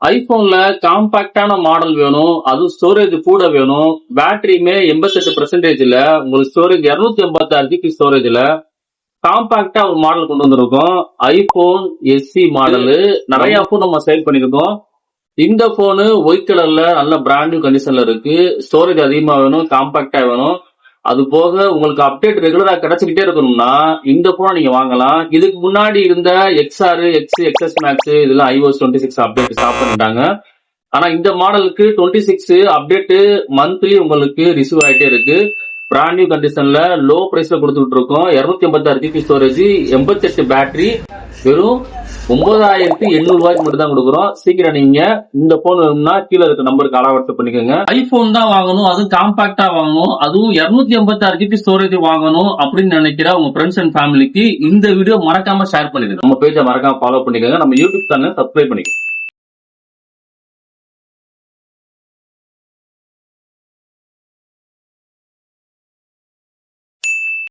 ஐபோன்ல காம்பாக்டான model வேணும், அதுவும் storage கூட வேணும். பேட்டரியுமே 88%ல உங்களுக்கு ஸ்டோரேஜ் 256 ஜிபி ஸ்டோரேஜ்ல காம்பாக்டா ஒரு மாடல் கொண்டு வந்திருக்கோம். ஐபோன் எஸ்சி மாடலு நிறைய போன் நம்ம சேல் பண்ணிருக்கோம். இந்த போனு ஒயிட் கலர்ல நல்ல பிராண்ட் நியூ கண்டிஷன்ல இருக்கு. ஸ்டோரேஜ் அதிகமா வேணும், காம்பாக்டா வேணும். அது போக உங்களுக்கு அப்டேட் ரெகுலரா கிடைச்சிக்கிட்டே இருக்கணும்னா இந்த போனை நீங்க வாங்கலாம். இதுக்கு முன்னாடி இருந்த XR, XS Max இதெல்லாம் iOS 26 அப்டேட் ஸ்டாப் பண்ணிட்டாங்க. ஆனா இந்த மாடலுக்கு 26 அப்டேட் மந்த்லி உங்களுக்கு ரிசீவ் ஆயிட்டே இருக்கு. பிராண்ட் நியூ கண்டிஷன்ல லோ பிரைஸ்ல கொடுத்துட்டு இருக்கோம். 256 ஜிபி ஸ்டோரேஜ், 88 பேட்டரி, வெறும் 9800 ரூபாய்க்கு மட்டும் தான் கொடுக்குறோம். சீக்கிரம் நீங்க இந்த போன் வேணும்னா கீழே இருக்க நம்பருக்கு வாட்ஸ்அப் பண்ணிக்கோங்க. ஐபோன் தான் வாங்கணும், அதுவும் காம்பாக்டா வாங்கணும், அதுவும் 256 ஜிபி ஸ்டோரேஜ் வாங்கணும் அப்படின்னு நினைக்கிற உங்க ஃப்ரெண்ட்ஸ் அண்ட் ஃபேமிலிக்கு இந்த வீடியோ மறக்காம ஷேர் பண்ணிடுங்க. நம்ம பேஜை மறக்காம ஃபாலோ பண்ணிக்கோங்க. நம்ம யூடியூப் சேனல் சப்ஸ்கிரைப் பண்ணிக்கோங்க.